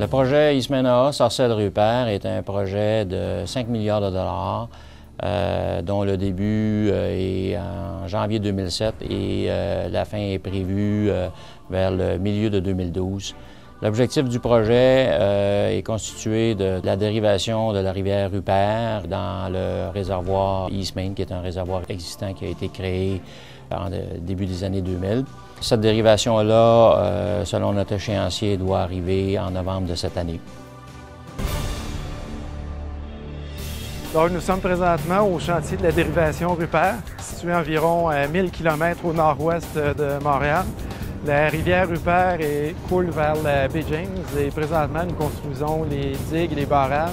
Le projet Eastman Sarcelles-Rupert est un projet de 5 milliards de dollars, dont le début est en janvier 2007 et la fin est prévue vers le milieu de 2012. L'objectif du projet est constitué de la dérivation de la rivière Rupert dans le réservoir Eastman, qui est un réservoir existant qui a été créé en début des années 2000. Cette dérivation-là, selon notre échéancier, doit arriver en novembre de cette année. Donc, nous sommes présentement au chantier de la dérivation Rupert, situé environ à 1000 km au nord-ouest de Montréal. La rivière Rupert coule vers la baie James et présentement, nous construisons les digues et les barrages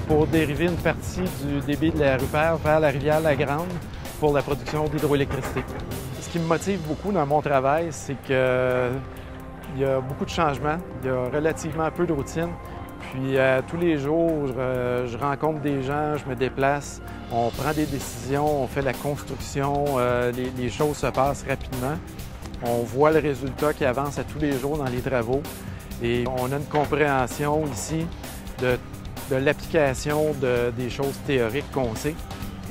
pour dériver une partie du débit de la Rupert vers la rivière La Grande pour la production d'hydroélectricité. Ce qui me motive beaucoup dans mon travail, c'est qu'il y a beaucoup de changements, il y a relativement peu de routine. Puis tous les jours, je rencontre des gens, je me déplace, on prend des décisions, on fait la construction, les choses se passent rapidement. On voit le résultat qui avance à tous les jours dans les travaux et on a une compréhension ici de l'application des choses théoriques qu'on sait.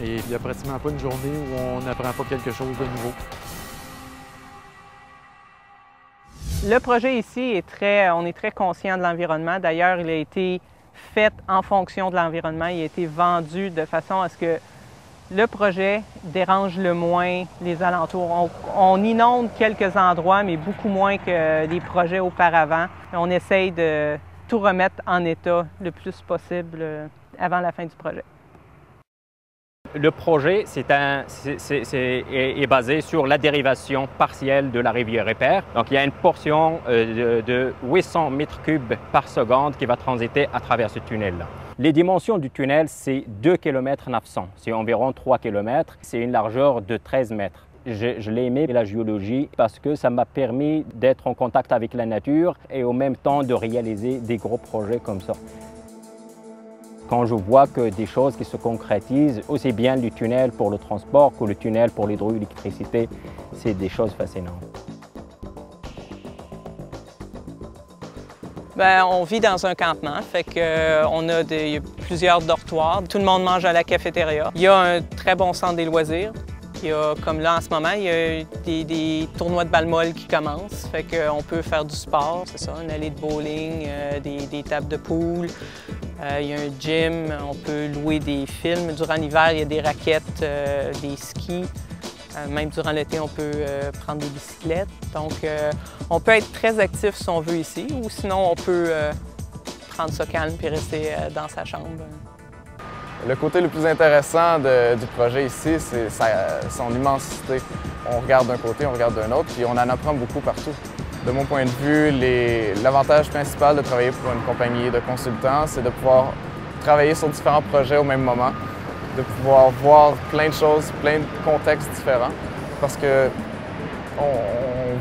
Et il n'y a pratiquement pas une journée où on n'apprend pas quelque chose de nouveau. Le projet ici on est très conscient de l'environnement. D'ailleurs, il a été fait en fonction de l'environnement. Il a été vendu de façon à ce que le projet dérange le moins les alentours. On inonde quelques endroits, mais beaucoup moins que les projets auparavant. On essaye de tout remettre en état le plus possible avant la fin du projet. Le projet est basé sur la dérivation partielle de la rivière Rupert. Donc, il y a une portion de 800 mètres cubes par seconde qui va transiter à travers ce tunnel-là. Les dimensions du tunnel, c'est 2 km 900, c'est environ 3 km. C'est une largeur de 13 mètres. Je l'ai aimé, la géologie, parce que ça m'a permis d'être en contact avec la nature et en même temps de réaliser des gros projets comme ça. Quand je vois que des choses qui se concrétisent, aussi bien le tunnel pour le transport que le tunnel pour l'hydroélectricité, c'est des choses fascinantes. On vit dans un campement, fait qu'on a plusieurs dortoirs. Tout le monde mange à la cafétéria. Il y a un très bon centre des loisirs. Il y a, comme là en ce moment, il y a des tournois de balle molle qui commencent. Fait qu'on peut faire du sport, c'est ça, une allée de bowling, des tables de pool. Il y a un gym, on peut louer des films. Durant l'hiver, il y a des raquettes, des skis. Même durant l'été, on peut prendre des bicyclettes. Donc, on peut être très actif si on veut ici, ou sinon on peut prendre ça calme et rester dans sa chambre. Le côté le plus intéressant du projet ici, c'est son immensité. On regarde d'un côté, on regarde d'un autre, puis on en apprend beaucoup partout. De mon point de vue, l'avantage principal de travailler pour une compagnie de consultants, c'est de pouvoir travailler sur différents projets au même moment, de pouvoir voir plein de choses, plein de contextes différents, parce qu'on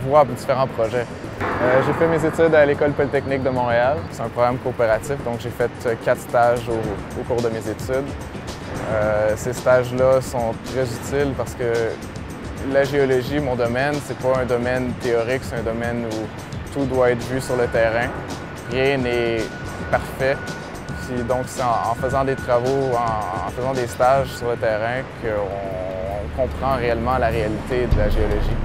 voit différents projets. J'ai fait mes études à l'École polytechnique de Montréal. C'est un programme coopératif, donc j'ai fait 4 stages au cours de mes études. Ces stages-là sont très utiles parce que la géologie, mon domaine, c'est pas un domaine théorique, c'est un domaine où tout doit être vu sur le terrain. Rien n'est parfait. Puis donc c'est en faisant des travaux, en faisant des stages sur le terrain qu'on comprend réellement la réalité de la géologie.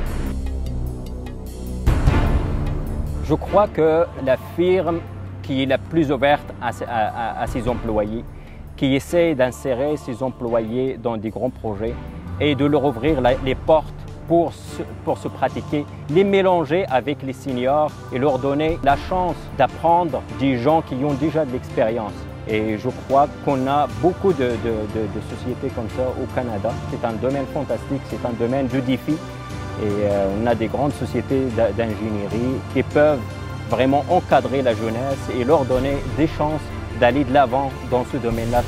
Je crois que la firme qui est la plus ouverte à ses employés, qui essaie d'insérer ses employés dans des grands projets et de leur ouvrir les portes pour se pratiquer, les mélanger avec les seniors et leur donner la chance d'apprendre des gens qui ont déjà de l'expérience. Et je crois qu'on a beaucoup de sociétés comme ça au Canada. C'est un domaine fantastique, c'est un domaine de défi. Et on a des grandes sociétés d'ingénierie qui peuvent vraiment encadrer la jeunesse et leur donner des chances d'aller de l'avant dans ce domaine-là.